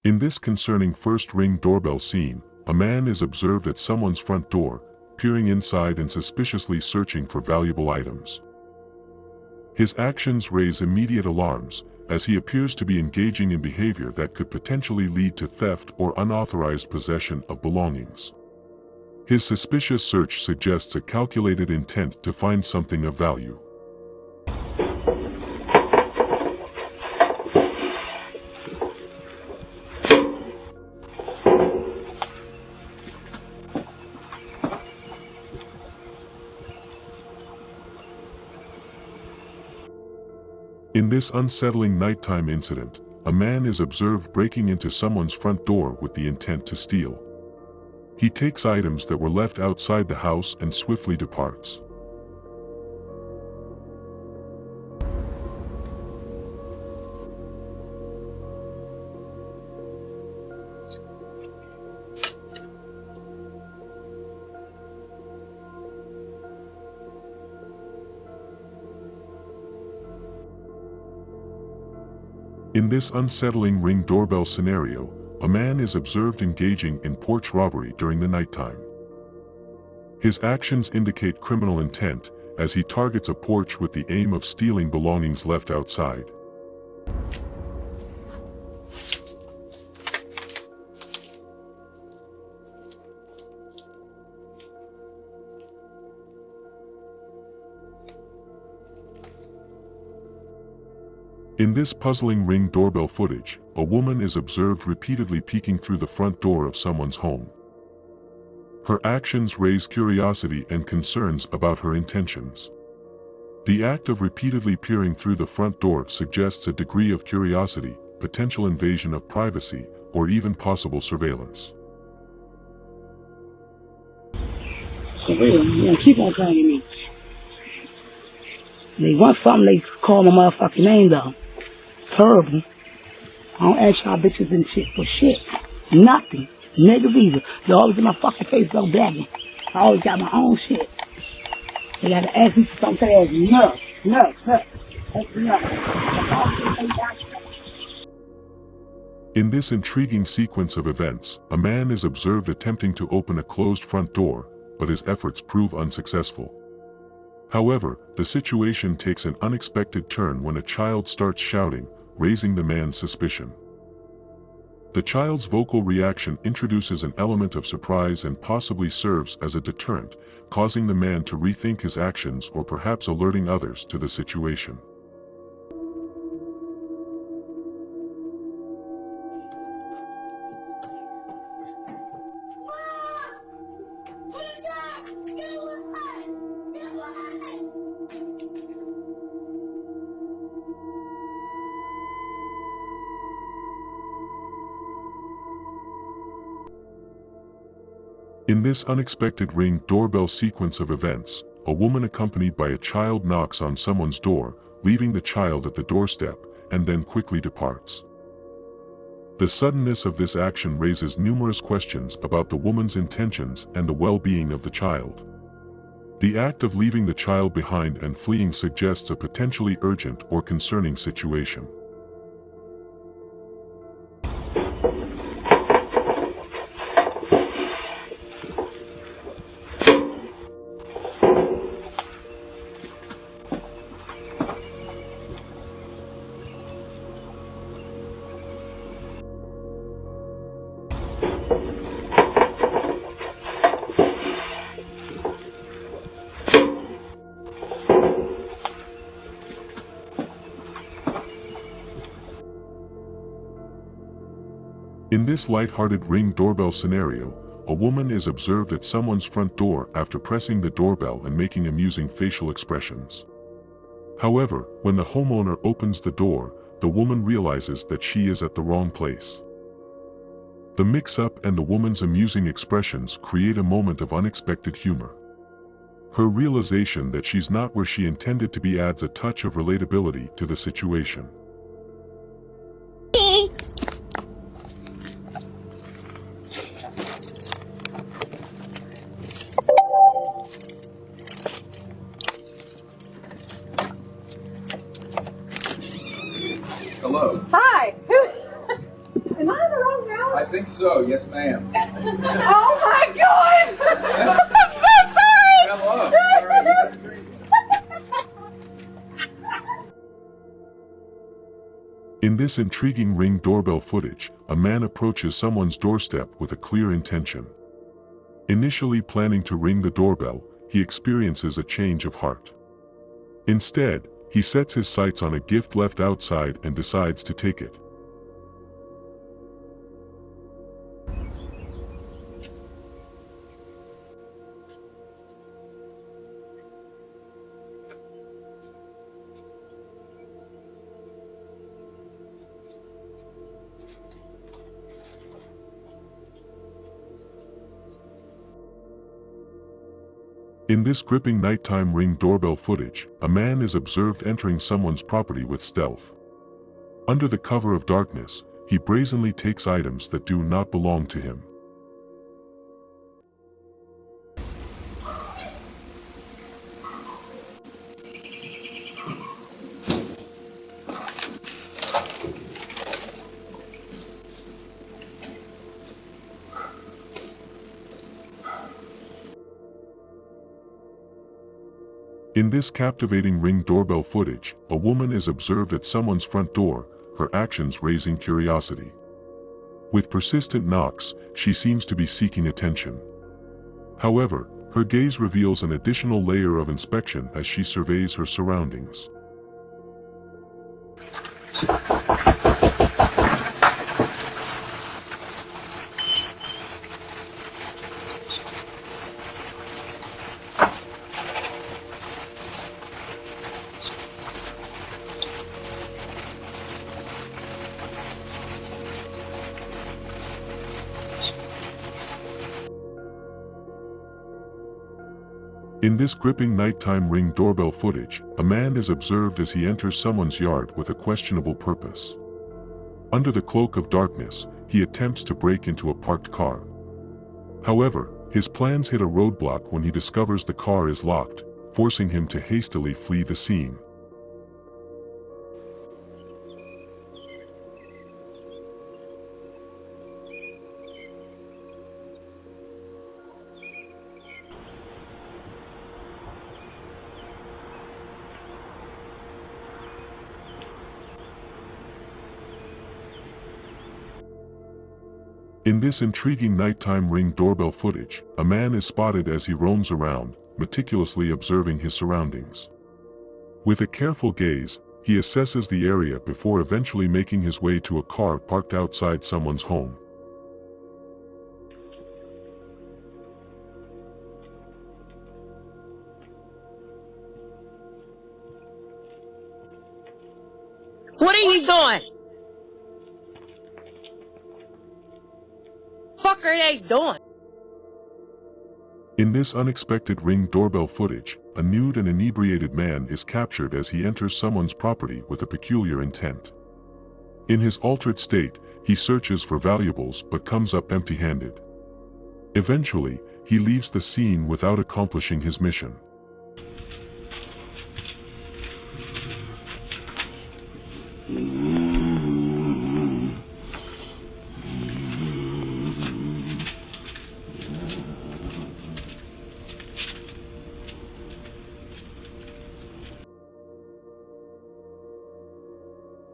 In this concerning first Ring doorbell scene, a man is observed at someone's front door, peering inside and suspiciously searching for valuable items. His actions raise immediate alarms, as he appears to be engaging in behavior that could potentially lead to theft or unauthorized possession of belongings. His suspicious search suggests a calculated intent to find something of value. In this unsettling nighttime incident, a man is observed breaking into someone's front door with the intent to steal. He takes items that were left outside the house and swiftly departs. In this unsettling Ring doorbell scenario, a man is observed engaging in porch robbery during the nighttime. His actions indicate criminal intent, as he targets a porch with the aim of stealing belongings left outside. In this puzzling Ring doorbell footage, a woman is observed repeatedly peeking through the front door of someone's home. Her actions raise curiosity and concerns about her intentions. The act of repeatedly peering through the front door suggests a degree of curiosity, potential invasion of privacy, or even possible surveillance. Keep on calling me. They want something, they call my motherfucking name though. Terrible. I don't ask y'all bitches and shit for shit. Nothing. Negative either. They always in my fucking face so begging. I always got my own shit. They gotta ask me for something else. No. In this intriguing sequence of events, a man is observed attempting to open a closed front door, but his efforts prove unsuccessful. However, the situation takes an unexpected turn when a child starts shouting, raising the man's suspicion. The child's vocal reaction introduces an element of surprise and possibly serves as a deterrent, causing the man to rethink his actions or perhaps alerting others to the situation. In this unexpected Ring doorbell sequence of events, a woman accompanied by a child knocks on someone's door, leaving the child at the doorstep, and then quickly departs. The suddenness of this action raises numerous questions about the woman's intentions and the well-being of the child. The act of leaving the child behind and fleeing suggests a potentially urgent or concerning situation. In this light-hearted Ring doorbell scenario, a woman is observed at someone's front door after pressing the doorbell and making amusing facial expressions. However, when the homeowner opens the door, the woman realizes that she is at the wrong place. The mix-up and the woman's amusing expressions create a moment of unexpected humor. Her realization that she's not where she intended to be adds a touch of relatability to the situation. Hello. Hi. Am I in the wrong think so. Yes, ma'am. Oh my God! I'm so sorry! Hello. All right. In this intriguing Ring doorbell footage, a man approaches someone's doorstep with a clear intention. Initially planning to ring the doorbell, he experiences a change of heart. Instead, he sets his sights on a gift left outside and decides to take it. In this gripping nighttime Ring doorbell footage, a man is observed entering someone's property with stealth. Under the cover of darkness, he brazenly takes items that do not belong to him. In this captivating Ring doorbell footage, a woman is observed at someone's front door, her actions raising curiosity. With persistent knocks, she seems to be seeking attention. However, her gaze reveals an additional layer of inspection as she surveys her surroundings. In this gripping nighttime Ring doorbell footage, a man is observed as he enters someone's yard with a questionable purpose. Under the cloak of darkness, he attempts to break into a parked car. However, his plans hit a roadblock when he discovers the car is locked, forcing him to hastily flee the scene. In this intriguing nighttime Ring doorbell footage, a man is spotted as he roams around, meticulously observing his surroundings. With a careful gaze, he assesses the area before eventually making his way to a car parked outside someone's home. What are you doing? Fuck are they doing? In this unexpected Ring doorbell footage, a nude and inebriated man is captured as he enters someone's property with a peculiar intent. In his altered state, he searches for valuables but comes up empty-handed. Eventually, he leaves the scene without accomplishing his mission.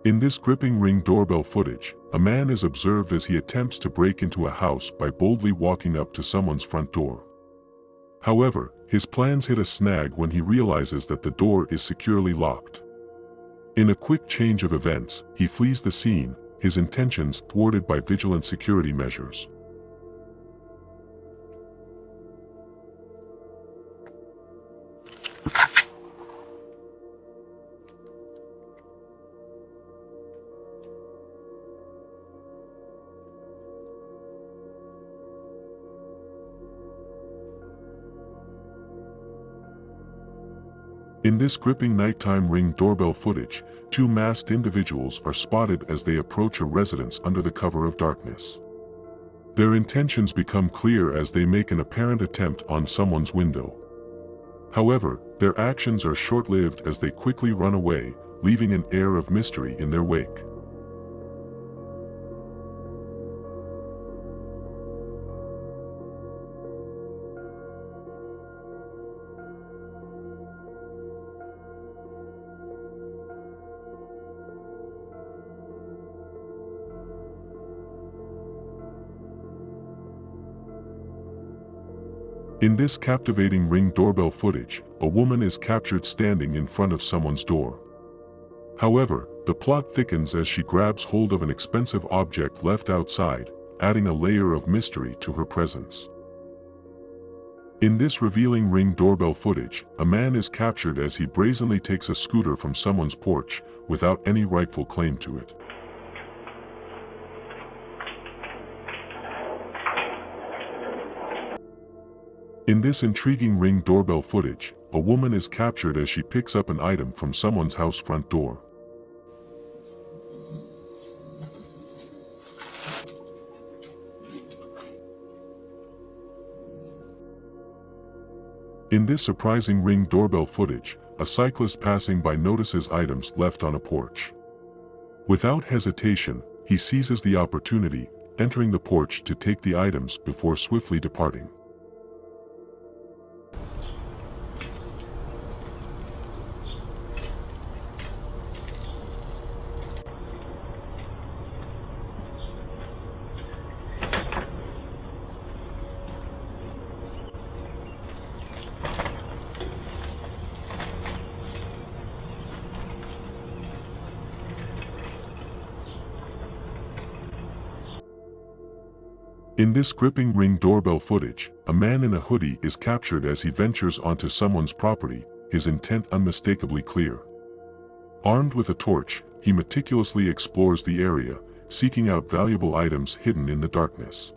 In this gripping Ring doorbell footage, a man is observed as he attempts to break into a house by boldly walking up to someone's front door. However, his plans hit a snag when he realizes that the door is securely locked. In a quick change of events, he flees the scene, his intentions thwarted by vigilant security measures. In this gripping nighttime Ring doorbell footage, two masked individuals are spotted as they approach a residence under the cover of darkness. Their intentions become clear as they make an apparent attempt on someone's window. However, their actions are short-lived as they quickly run away, leaving an air of mystery in their wake. In this captivating Ring doorbell footage, a woman is captured standing in front of someone's door. However, the plot thickens as she grabs hold of an expensive object left outside, adding a layer of mystery to her presence. In this revealing Ring doorbell footage, a man is captured as he brazenly takes a scooter from someone's porch, without any rightful claim to it. In this intriguing Ring doorbell footage, a woman is captured as she picks up an item from someone's house front door. In this surprising Ring doorbell footage, a cyclist passing by notices items left on a porch. Without hesitation, he seizes the opportunity, entering the porch to take the items before swiftly departing. In this gripping Ring doorbell footage, a man in a hoodie is captured as he ventures onto someone's property, his intent unmistakably clear. Armed with a torch, he meticulously explores the area, seeking out valuable items hidden in the darkness.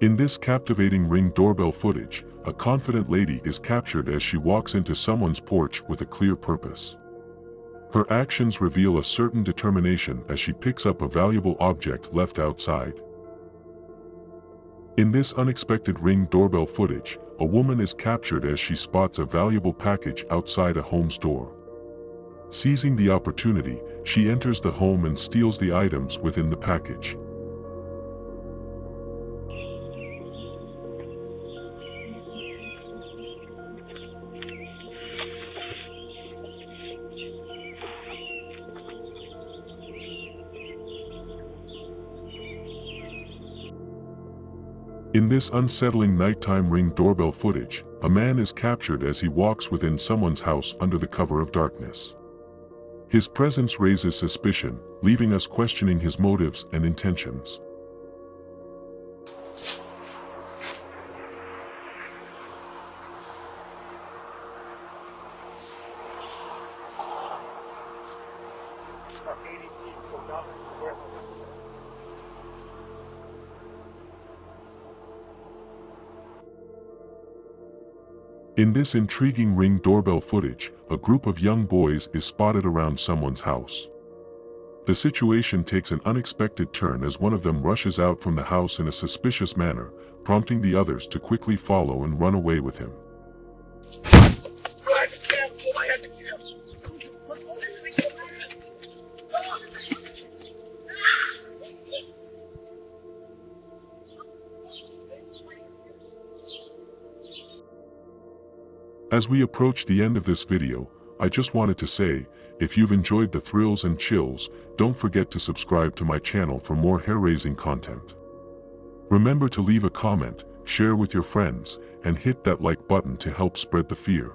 In this captivating Ring doorbell footage, a confident lady is captured as she walks into someone's porch with a clear purpose. Her actions reveal a certain determination as she picks up a valuable object left outside. In this unexpected Ring doorbell footage, a woman is captured as she spots a valuable package outside a home's door. Seizing the opportunity, she enters the home and steals the items within the package. In this unsettling nighttime Ring doorbell footage, a man is captured as he walks within someone's house under the cover of darkness. His presence raises suspicion, leaving us questioning his motives and intentions. In this intriguing Ring doorbell footage, a group of young boys is spotted around someone's house. The situation takes an unexpected turn as one of them rushes out from the house in a suspicious manner, prompting the others to quickly follow and run away with him. As we approach the end of this video, I just wanted to say, if you've enjoyed the thrills and chills, don't forget to subscribe to my channel for more hair-raising content. Remember to leave a comment, share with your friends, and hit that like button to help spread the fear.